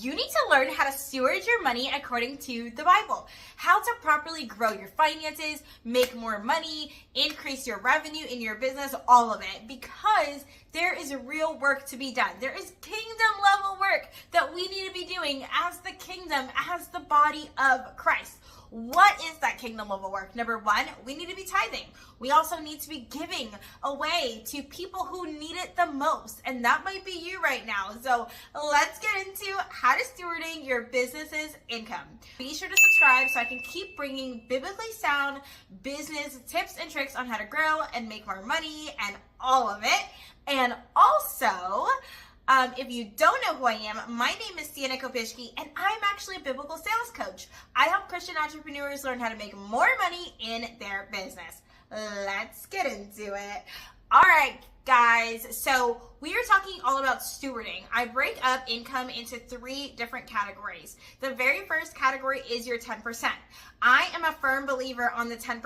you need to learn how to steward your money according to the Bible. How to properly grow your finances, make more money, increase your revenue in your business, all of it. Because there is real work to be done. There is kingdom level work that we need to be doing as the kingdom, as the body of Christ. What is that kingdom level work? Number one, we need to be tithing. We also need to be giving away to people who need it the most. And that might be you right now. So let's get into how to stewarding your business's income. Be sure to subscribe so I can keep bringing biblically sound business tips and tricks on how to grow and make more money and all of it. And also, if you don't know who I am, my name is Sienna Kopishki, and I'm actually a biblical sales coach. I help Christian entrepreneurs learn how to make more money in their business. Let's get into it. All right, guys. So we are talking all about stewarding. I break up income into 3 different categories. The very first category is your 10%. I am a firm believer on the 10%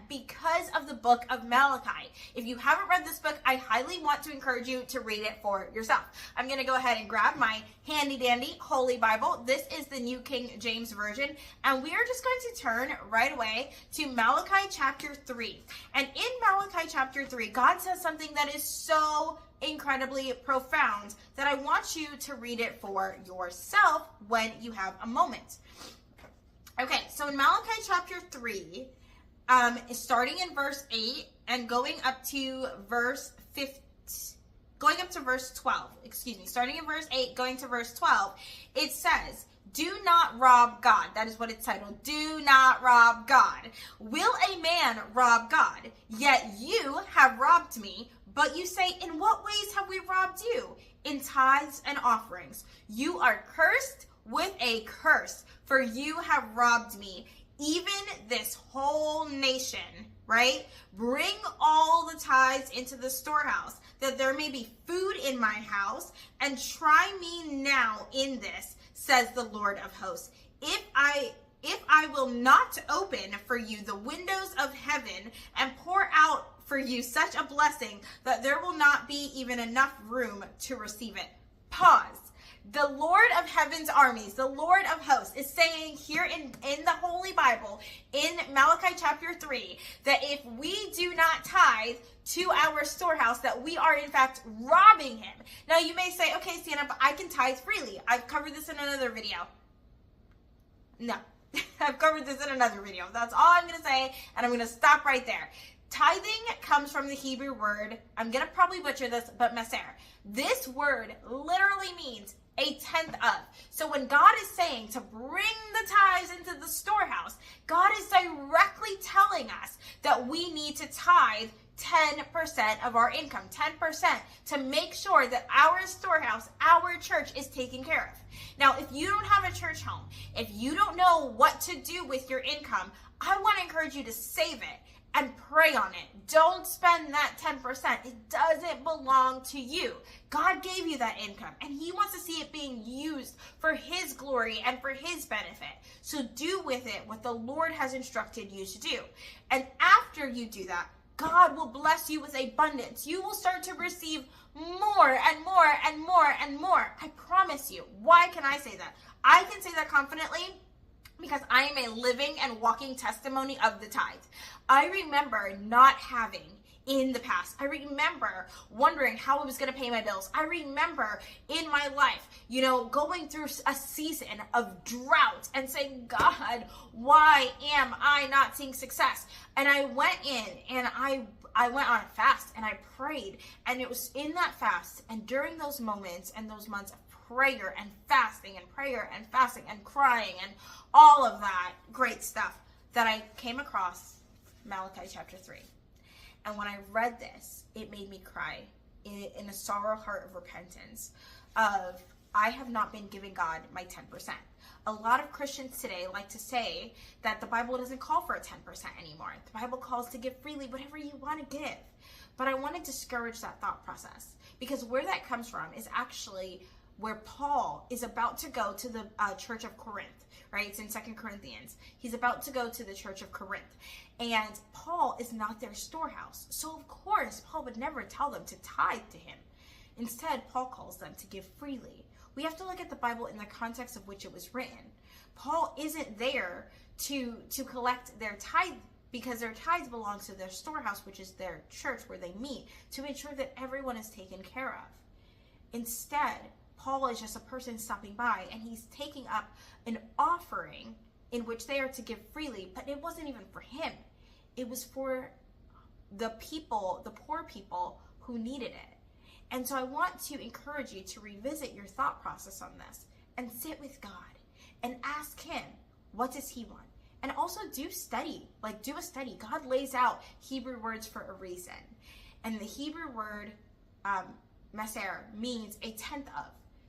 because of the book of Malachi. If you haven't read this book, I highly want to encourage you to read it for yourself. I'm going to go ahead and grab my handy dandy Holy Bible. This is the New King James Version, and we are just going to turn right away to Malachi chapter 3. And in Malachi chapter 3, God says something that is so incredibly profound that I want you to read it for yourself when you have a moment. Okay, so in Malachi chapter 3, starting in verse 8 and going up to verse 12, starting in verse 8, going to verse 12, it says, "Do not rob God." That is what it's titled. Do not rob God. "Will a man rob God? Yet you have robbed me. But you say, in what ways have we robbed you? In tithes and offerings. You are cursed with a curse, for you have robbed me, even this whole nation," right? "Bring all the tithes into the storehouse, that there may be food in my house, and try me now in this, says the Lord of hosts. If I will not open for you the windows of heaven and pour out for you such a blessing that there will not be even enough room to receive it." Pause. The Lord of heaven's armies, the Lord of hosts, is saying here in the Holy Bible, in Malachi chapter 3, that if we do not tithe to our storehouse, that we are in fact robbing him. Now you may say, okay, Sienna, but I can tithe freely. I've covered this in another video. No, I've covered this in another video. That's all I'm going to say, and I'm going to stop right there. Tithing comes from the Hebrew word, I'm going to probably butcher this, but meser. This word literally means a tenth of. So when God is saying to bring the tithes into the storehouse, God is directly telling us that we need to tithe 10% of our income, 10%, to make sure that our storehouse, our church, is taken care of. Now, if you don't have a church home, if you don't know what to do with your income, I want to encourage you to save it and pray on it. Don't spend that 10%. It doesn't belong to you. God gave you that income, and he wants to see it being used for his glory and for his benefit. So do with it what the Lord has instructed you to do. And after you do that, God will bless you with abundance. You will start to receive more and more and more and more. I promise you. Why can I say that? I can say that confidently because I am a living and walking testimony of the tithe. I remember not having in the past. I remember wondering how I was going to pay my bills. I remember in my life, going through a season of drought and saying, God, why am I not seeing success? And I went in and I went on a fast and I prayed. And it was in that fast and during those moments and those months of prayer and fasting and prayer and fasting and crying and all of that great stuff that I came across Malachi chapter 3. And when I read this, it made me cry in a sorrow heart of repentance of, I have not been giving God my 10%. A lot of Christians today like to say that the Bible doesn't call for a 10% anymore. The Bible calls to give freely whatever you want to give. But I want to discourage that thought process, because where that comes from is actually where Paul is about to go to the church of Corinth, right? It's in 2 Corinthians. He's about to go to the church of Corinth. And Paul is not their storehouse. So of course, Paul would never tell them to tithe to him. Instead, Paul calls them to give freely. We have to look at the Bible in the context of which it was written. Paul isn't there to collect their tithe, because their tithes belongs to their storehouse, which is their church where they meet, to ensure that everyone is taken care of. Instead, Paul is just a person stopping by, and he's taking up an offering in which they are to give freely, but it wasn't even for him. It was for the people, the poor people who needed it. And so I want to encourage you to revisit your thought process on this and sit with God and ask him, what does he want? And also do a study. God lays out Hebrew words for a reason. And the Hebrew word maser means a tenth of.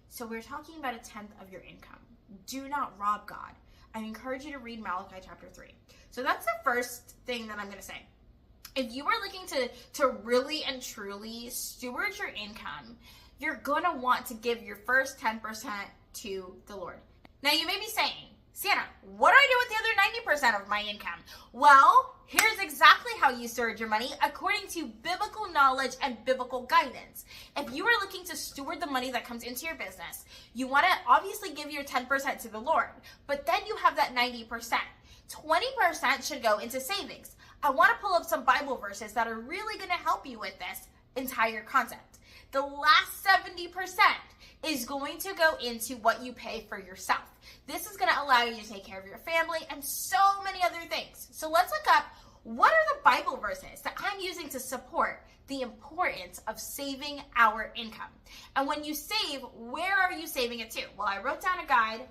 So we're talking about a tenth of your income. Do not rob God. I encourage you to read Malachi chapter 3. So that's the first thing that I'm going to say. If you are looking to really and truly steward your income, you're going to want to give your first 10% to the Lord. Now you may be saying, Sienna, what do I do with the other 90% of my income? Well, here's exactly how you steward your money according to biblical knowledge and biblical guidance. If you are looking to steward the money that comes into your business, you want to obviously give your 10% to the Lord, but then you have that 90%. 20% should go into savings. I want to pull up some Bible verses that are really going to help you with this entire concept. The last 70% is going to go into what you pay for yourself. This is going to allow you to take care of your family and so many other things. So let's look up, what are the Bible verses that I'm using to support the importance of saving our income? And when you save, where are you saving it to? Well, I wrote down a guide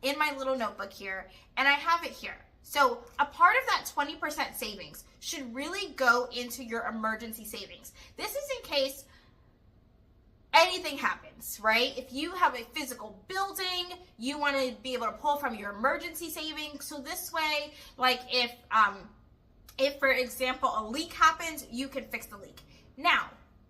in my little notebook here, and I have it here. So a part of that 20% savings should really go into your emergency savings. This is in case anything happens, right? If you have a physical building, you want to be able to pull from your emergency savings. So this way, like if for example, a leak happens, you can fix the leak. Now,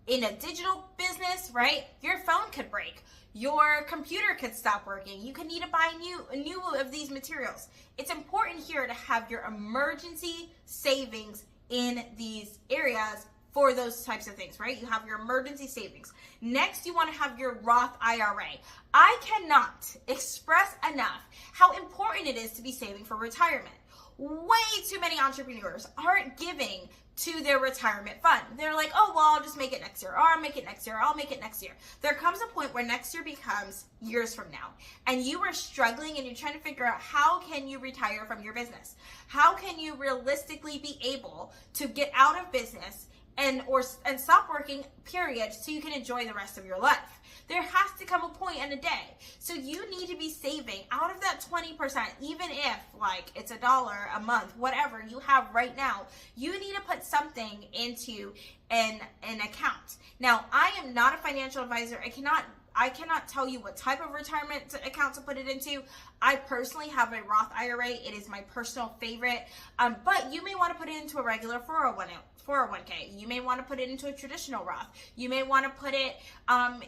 in a digital business, right, your phone could break. Your computer could stop working. You could need to buy new of these materials. It's important here to have your emergency savings in these areas for those types of things, right? You have your emergency savings. Next, you want to have your Roth IRA. I cannot express enough how important it is to be saving for retirement. Way too many entrepreneurs aren't giving to their retirement fund. They're like, oh, well, I'll just make it next year, or I'll make it next year, or I'll make it next year. There comes a point where next year becomes years from now, and you are struggling and you're trying to figure out, how can you retire from your business? How can you realistically be able to get out of business and stop working, period, so you can enjoy the rest of your life? There has to come a point in a day. So you need to be saving out of that 20%, even if like it's $1 a month, whatever you have right now, you need to put something into an account. Now, I am not a financial advisor. I cannot tell you what type of retirement account to put it into. I personally have a Roth IRA. It is my personal favorite. But you may want to put it into a regular 401k. You may want to put it into a traditional Roth. You may want to put it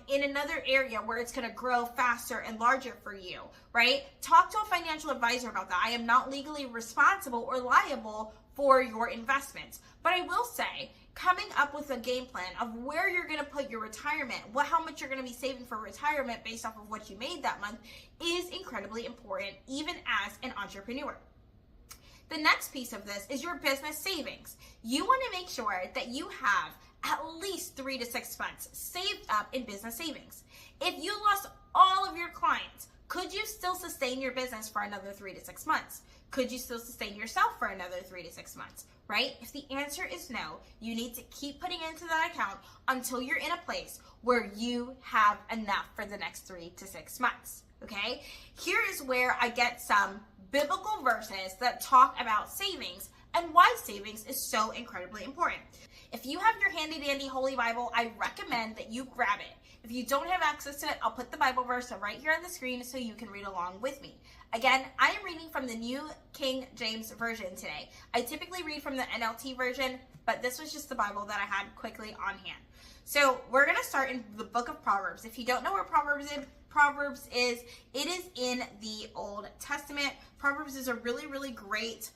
in another area where it's going to grow faster and larger for you, right? Talk to a financial advisor about that. I am not legally responsible or liable for your investments. But I will say, coming up with a game plan of where you're going to put your retirement, how much you're going to be saving for retirement based off of what you made that month, is incredibly important, even as an entrepreneur. The next piece of this is your business savings. You want to make sure that you have at least 3 to 6 months saved up in business savings. If you lost all of your clients, could you still sustain your business for another 3 to 6 months? Could you still sustain yourself for another 3 to 6 months, right? If the answer is no, you need to keep putting into that account until you're in a place where you have enough for the next 3 to 6 months, okay? Here is where I get some biblical verses that talk about savings and why savings is so incredibly important. If you have your handy dandy Holy Bible, I recommend that you grab it. If you don't have access to it, I'll put the Bible verse right here on the screen so you can read along with me. Again, I am reading from the New King James Version today. I typically read from the NLT version, but this was just the Bible that I had quickly on hand. So we're going to start in the book of Proverbs. If you don't know where Proverbs is, it is in the Old Testament. Proverbs is a really, really great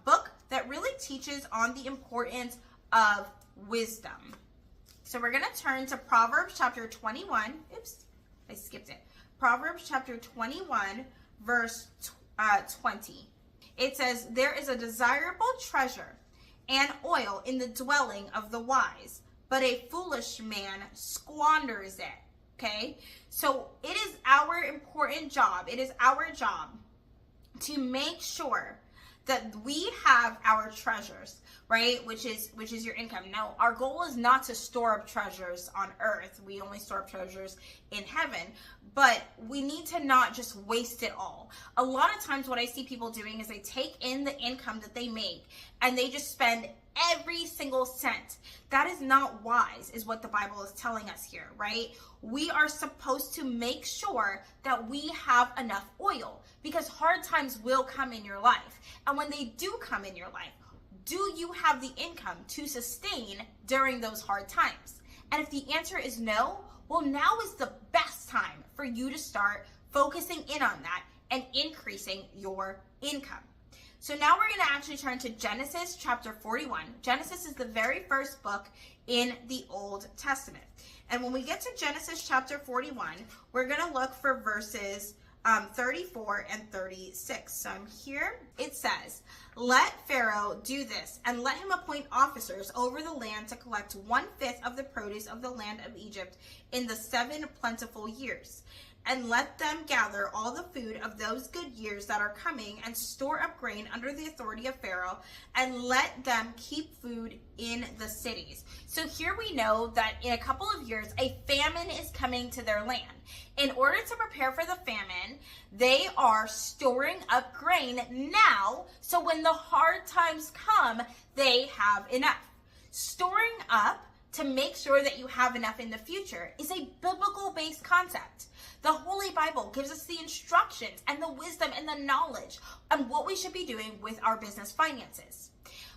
book that really teaches on the importance of wisdom. So we're going to turn to Proverbs chapter 21. Oops, I skipped it. Proverbs chapter 21, verse 20. It says, there is a desirable treasure and oil in the dwelling of the wise, but a foolish man squanders it. Okay? So it is our important job. It is our job to make sure that we have our treasures, right? Which is your income. Now, our goal is not to store up treasures on earth. We only store up treasures in heaven. But we need to not just waste it all. A lot of times what I see people doing is they take in the income that they make and they just spend every single cent. That is not wise, is what the Bible is telling us here, right? We are supposed to make sure that we have enough oil, because hard times will come in your life. And when they do come in your life, do you have the income to sustain during those hard times? And if the answer is no, well, now is the best time for you to start focusing in on that and increasing your income. So now we're going to actually turn to Genesis chapter 41. Genesis is the very first book in the Old Testament. And when we get to Genesis chapter 41, we're going to look for verses 34 and 36. So I'm here. It says, let Pharaoh do this, and let him appoint officers over the land to collect 1/5 of the produce of the land of Egypt in the 7 plentiful years. And let them gather all the food of those good years that are coming, and store up grain under the authority of Pharaoh, and let them keep food in the cities. So here we know that in a couple of years, a famine is coming to their land. In order to prepare for the famine, they are storing up grain now, so when the hard times come, they have enough. Storing up to make sure that you have enough in the future is a biblical-based concept. The Holy Bible gives us the instructions and the wisdom and the knowledge on what we should be doing with our business finances.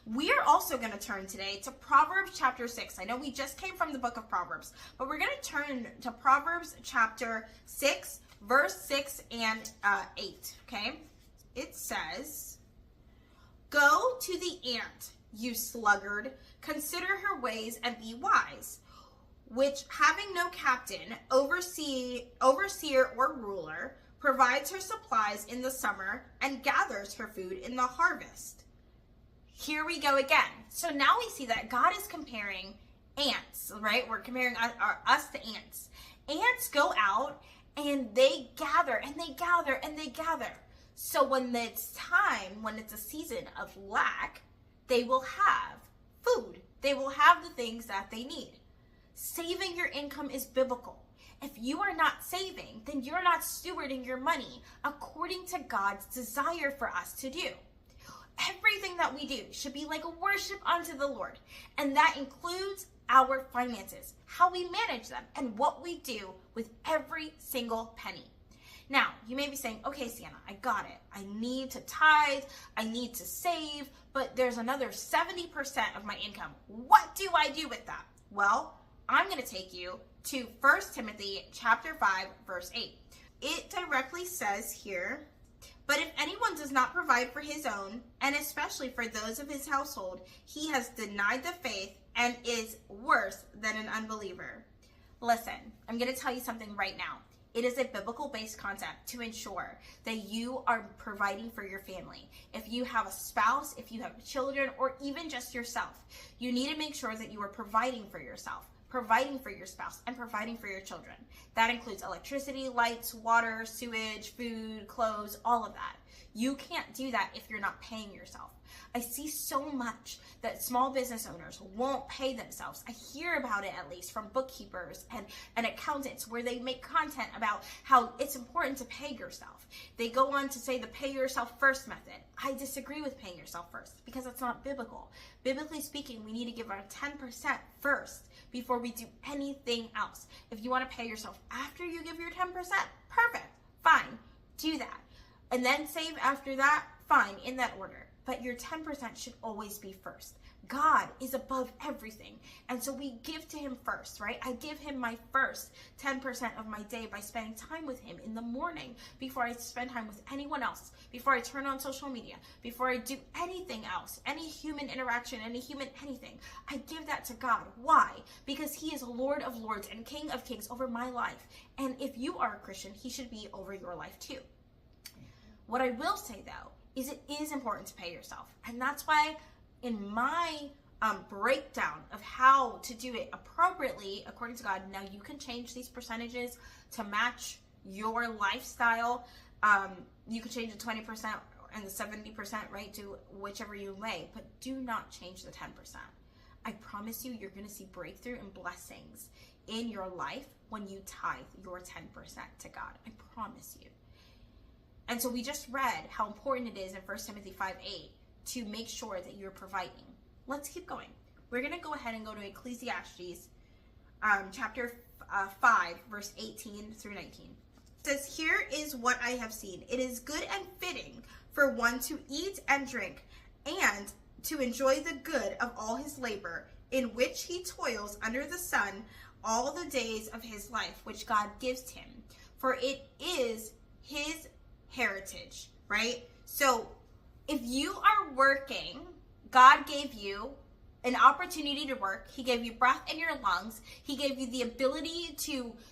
We are also going to turn today to Proverbs chapter 6. I know we just came from the book of Proverbs, but we're going to turn to Proverbs chapter 6, verse 6 and 8, okay? It says, go to the ant, you sluggard, consider her ways and be wise, which having no captain, overseer or ruler, provides her supplies in the summer and gathers her food in the harvest. Here we go again. So now we see that God is comparing ants, right? We're comparing us to ants. Ants go out and they gather and they gather and they gather. So when it's time, when it's a season of lack, they will have food. They will have the things that they need. Saving your income is biblical. If you are not saving, then you're not stewarding your money according to God's desire for us to do. Everything that we do should be like a worship unto the Lord. And that includes our finances, how we manage them, and what we do with every single penny. Now, you may be saying, okay, Sienna, I got it. I need to tithe, I need to save, but there's another 70% of my income. What do I do with that? Well, I'm going to take you to 1 Timothy chapter 5, verse 8. It directly says here, but if anyone does not provide for his own, and especially for those of his household, he has denied the faith and is worse than an unbeliever. Listen, I'm going to tell you something right now. It is a biblical-based concept to ensure that you are providing for your family. If you have a spouse, if you have children, or even just yourself, you need to make sure that you are providing for yourself, providing for your spouse, and providing for your children. That includes electricity, lights, water, sewage, food, clothes, all of that. You can't do that if you're not paying yourself. I see so much that small business owners won't pay themselves. I hear about it at least from bookkeepers and accountants where they make content about how it's important to pay yourself. They go on to say the pay yourself first method. I disagree with paying yourself first because that's not biblical. Biblically speaking, we need to give our 10% first before we do anything else. If you want to pay yourself after you give your 10%, perfect, fine, do that. And then save after that, fine, in that order. but your 10% should always be first. God is above everything. And so we give to him first, right? I give him my first 10% of my day by spending time with him in the morning before I spend time with anyone else, before I turn on social media, before I do anything else, any human interaction, any human anything. I give that to God. Why? Because he is Lord of Lords and King of Kings over my life. And if you are a Christian, he should be over your life too. What I will say though, is it is important to pay yourself. And that's why in my breakdown of how to do it appropriately according to God, now you can change these percentages to match your lifestyle. You can change the 20% and the 70%, right? Do whichever you may, but do not change the 10%. I promise you, you're going to see breakthrough and blessings in your life when you tithe your 10% to God. I promise you. And so we just read how important it is in 1 Timothy 5:8 to make sure that you're providing. Let's keep going. We're going to go ahead and go to Ecclesiastes chapter 5, verse 18 through 19. It says, "Here is what I have seen. It is good and fitting for one to eat and drink and to enjoy the good of all his labor, in which he toils under the sun all the days of his life, which God gives him. For it is his heritage," right? So if you are working, God gave you an opportunity to work. He gave you breath in your lungs. He gave you the ability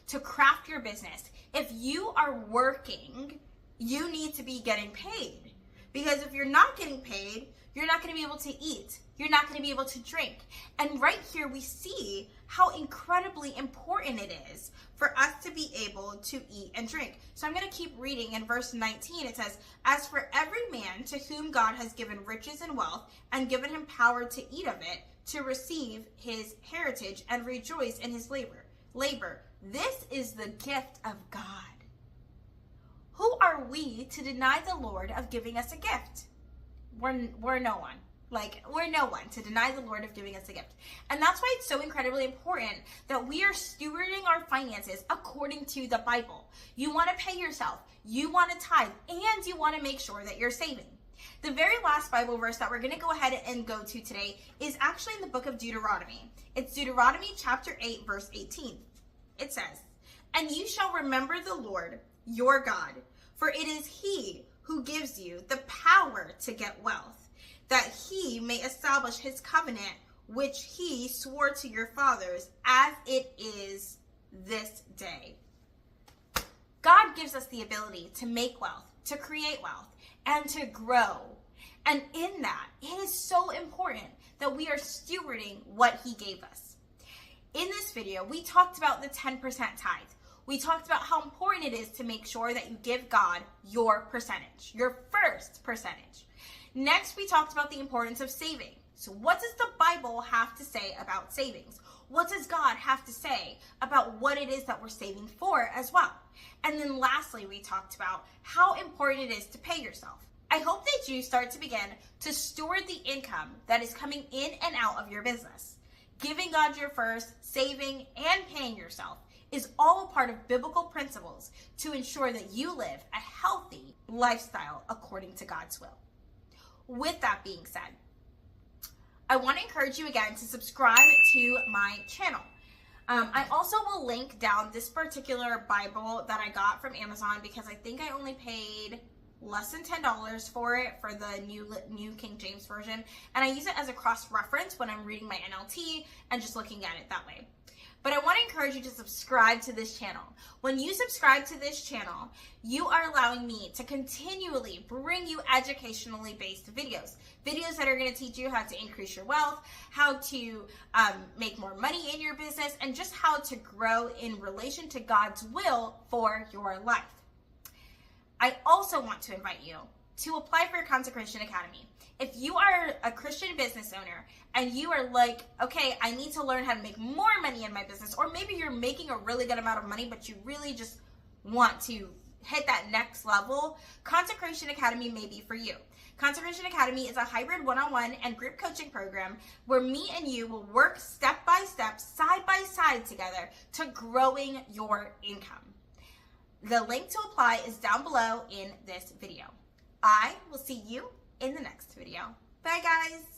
to craft your business. If you are working, you need to be getting paid. Because if you're not getting paid, you're not going to be able to eat. You're not going to be able to drink. And right here we see how incredibly important it is for us to be able to eat and drink. So I'm going to keep reading. In verse 19 it says, "As for every man to whom God has given riches and wealth and given him power to eat of it, to receive his heritage and rejoice in his labor. This is the gift of God." Who are we to deny the Lord of giving us a gift? We're no one. We're no one to deny the Lord of giving us a gift. And that's why it's so incredibly important that we are stewarding our finances according to the Bible. You want to pay yourself, you want to tithe, and you want to make sure that you're saving. The very last Bible verse that we're going to go ahead and go to today is actually in the book of Deuteronomy. It's Deuteronomy chapter 8, verse 18. It says, "And you shall remember the Lord your God, for it is he who gives you the power to get wealth, that he may establish his covenant, which he swore to your fathers, as it is this day." God gives us the ability to make wealth, to create wealth, and to grow. And in that, it is so important that we are stewarding what he gave us. In this video, we talked about the 10% tithe. We talked about how important it is to make sure that you give God your percentage, your first percentage. Next, we talked about the importance of saving. So what does the Bible have to say about savings? What does God have to say about what it is that we're saving for as well? And then lastly, we talked about how important it is to pay yourself. I hope that you start to begin to steward the income that is coming in and out of your business. Giving God your first, saving, and paying yourself is all a part of biblical principles to ensure that you live a healthy lifestyle according to God's will. With that being said, I want to encourage you again to subscribe to my channel. I also will link down this particular Bible that I got from Amazon because I think I only paid less than $10 for it for the new King James Version. And I use it as a cross-reference when I'm reading my NLT and just looking at it that way. But I want to encourage you to subscribe to this channel. When you subscribe to this channel, you are allowing me to continually bring you educationally based videos. Videos that are going to teach you how to increase your wealth, how to make more money in your business, and just how to grow in relation to God's will for your life. I also want to invite you to apply for Consecration Academy. If you are a Christian business owner and you are like, okay, I need to learn how to make more money in my business, or maybe you're making a really good amount of money, but you really just want to hit that next level, Consecration Academy may be for you. Consecration Academy is a hybrid one-on-one and group coaching program where me and you will work step by step, side by side together to growing your income. The link to apply is down below in this video. I will see you in the next video. Bye, guys.